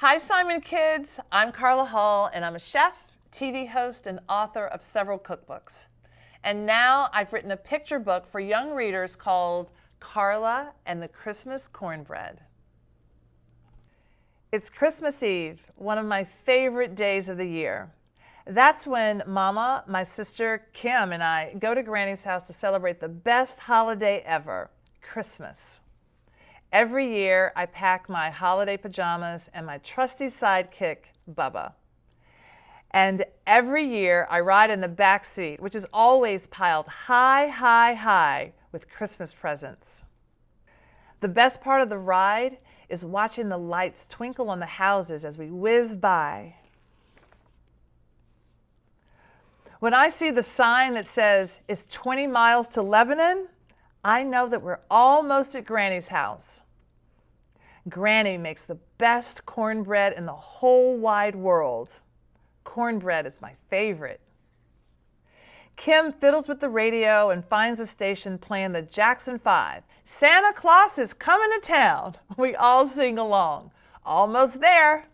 Hi, Simon Kids. I'm Carla Hall, and I'm a chef, TV host, and author of several cookbooks. And now I've written a picture book for young readers called Carla and the Christmas Cornbread. It's Christmas Eve, one of my favorite days of the year. That's when Mama, my sister Kim, and I go to Granny's house to celebrate the best holiday ever, Christmas. Every year, I pack my holiday pajamas and my trusty sidekick, Bubba. And every year, I ride in the back seat, which is always piled high, high, high with Christmas presents. The best part of the ride is watching the lights twinkle on the houses as we whiz by. When I see the sign that says, "It's 20 miles to Lebanon," I know that we're almost at Granny's house. Granny makes the best cornbread in the whole wide world. Cornbread is my favorite. Kim fiddles with the radio and finds a station playing the Jackson 5. Santa Claus is coming to town. We all sing along. Almost there.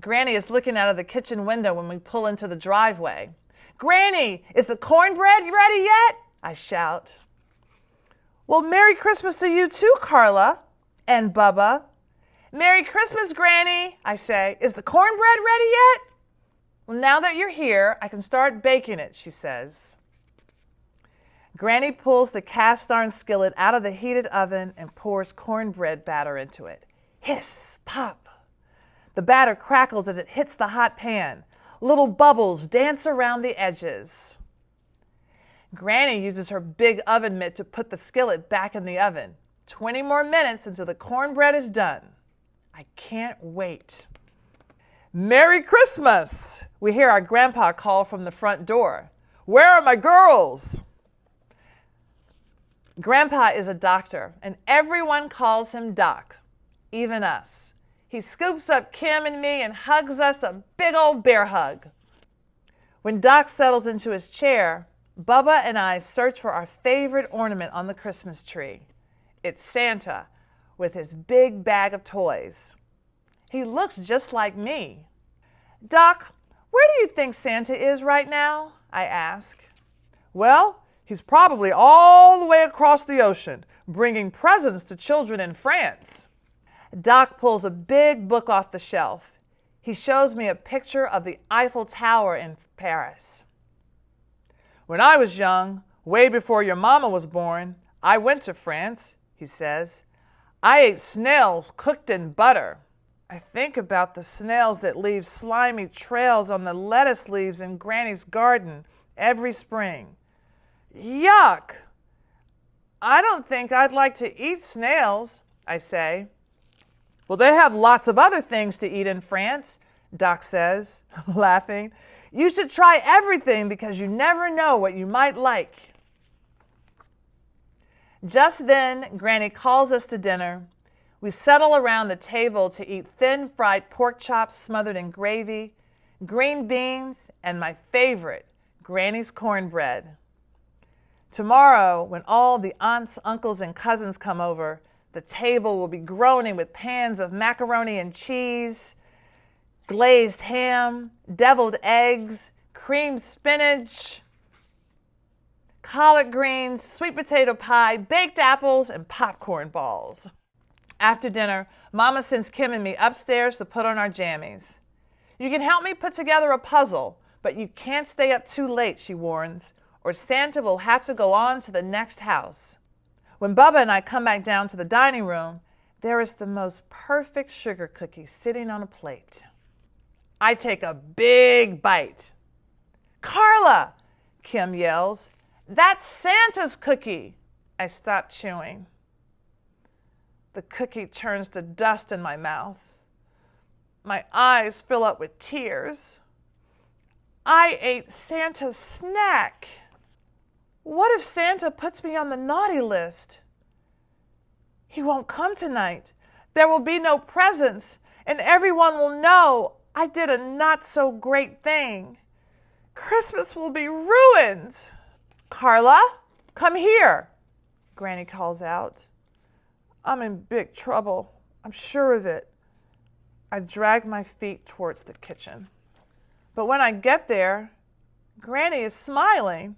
Granny is looking out of the kitchen window when we pull into the driveway. "Granny, is the cornbread ready yet?" I shout. "Well, Merry Christmas to you too, Carla and Bubba." "Merry Christmas, Granny," I say. "Is the cornbread ready yet?" "Well, now that you're here, I can start baking it," she says. Granny pulls the cast iron skillet out of the heated oven and pours cornbread batter into it. Hiss, pop. The batter crackles as it hits the hot pan. Little bubbles dance around the edges. Granny uses her big oven mitt to put the skillet back in the oven. 20 more minutes until the cornbread is done. I can't wait. "Merry Christmas!" We hear our grandpa call from the front door. "Where are my girls?" Grandpa is a doctor, and everyone calls him Doc, even us. He scoops up Kim and me and hugs us a big old bear hug. When Doc settles into his chair, Bubba and I search for our favorite ornament on the Christmas tree. It's Santa with his big bag of toys. He looks just like me. "Doc, where do you think Santa is right now?" I ask. "Well, he's probably all the way across the ocean, bringing presents to children in France." Doc pulls a big book off the shelf. He shows me a picture of the Eiffel Tower in Paris. "When I was young, way before your mama was born, I went to France," he says. "I ate snails cooked in butter. I think about the snails that leave slimy trails on the lettuce leaves in Granny's garden every spring. Yuck! I don't think I'd like to eat snails," I say. "Well, they have lots of other things to eat in France," Doc says, laughing. "You should try everything because you never know what you might like." Just then, Granny calls us to dinner. We settle around the table to eat thin fried pork chops smothered in gravy, green beans, and my favorite, Granny's cornbread. Tomorrow, when all the aunts, uncles, and cousins come over, the table will be groaning with pans of macaroni and cheese, glazed ham, deviled eggs, creamed spinach, collard greens, sweet potato pie, baked apples, and popcorn balls. After dinner, Mama sends Kim and me upstairs to put on our jammies. "You can help me put together a puzzle, but you can't stay up too late," she warns, "or Santa will have to go on to the next house." When Bubba and I come back down to the dining room, there is the most perfect sugar cookie sitting on a plate. I take a big bite. "Carla!" Kim yells. "That's Santa's cookie!" I stop chewing. The cookie turns to dust in my mouth. My eyes fill up with tears. I ate Santa's snack. What if Santa puts me on the naughty list? He won't come tonight. There will be no presents, and everyone will know I did a not-so-great thing. Christmas will be ruined. "Carla, come here," Granny calls out. I'm in big trouble. I'm sure of it. I drag my feet towards the kitchen. But when I get there, Granny is smiling.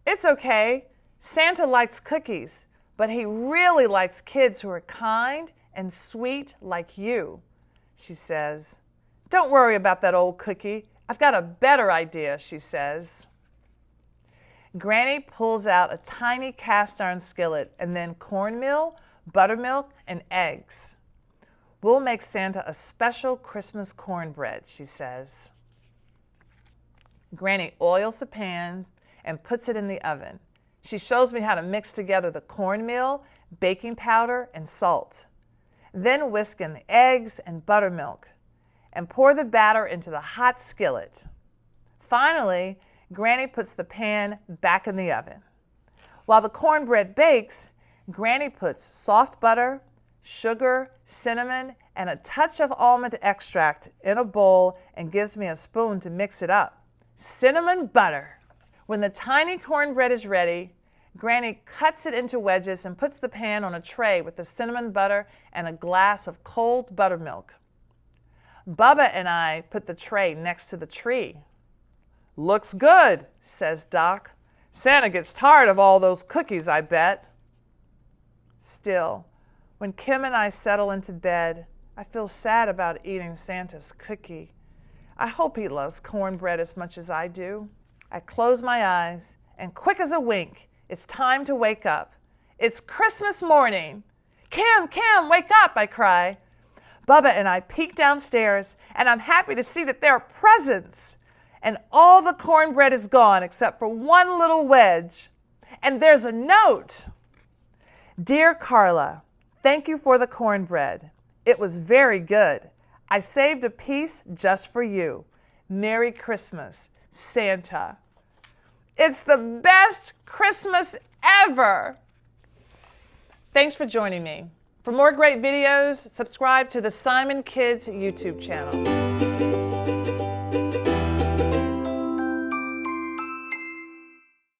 It's okay. Santa likes cookies, but he really likes kids who are kind and sweet like you, she says. Don't worry about that old cookie. I've got a better idea, she says. Granny pulls out a tiny cast iron skillet and then cornmeal, buttermilk, and eggs. We'll make Santa a special Christmas cornbread, she says. Granny oils the pan and puts it in the oven. She shows me how to mix together the cornmeal, baking powder, and salt. Then whisk in the eggs and buttermilk and pour the batter into the hot skillet. Finally, Granny puts the pan back in the oven. While the cornbread bakes, Granny puts soft butter, sugar, cinnamon, and a touch of almond extract in a bowl and gives me a spoon to mix it up. Cinnamon butter. When the tiny cornbread is ready, Granny cuts it into wedges and puts the pan on a tray with the cinnamon butter and a glass of cold buttermilk. Bubba and I put the tray next to the tree. Looks good, says Doc. Santa gets tired of all those cookies, I bet. Still, when Kim and I settle into bed, I feel sad about eating Santa's cookie. I hope he loves cornbread as much as I do. I close my eyes, and quick as a wink, it's time to wake up. It's Christmas morning. Kim, wake up, I cry. Bubba and I peek downstairs, and I'm happy to see that there are presents. And all the cornbread is gone except for one little wedge. And there's a note. Dear Carla, thank you for the cornbread. It was very good. I saved a piece just for you. Merry Christmas, Santa. It's the best Christmas ever. Thanks for joining me. For more great videos, subscribe to the Simon Kids YouTube channel.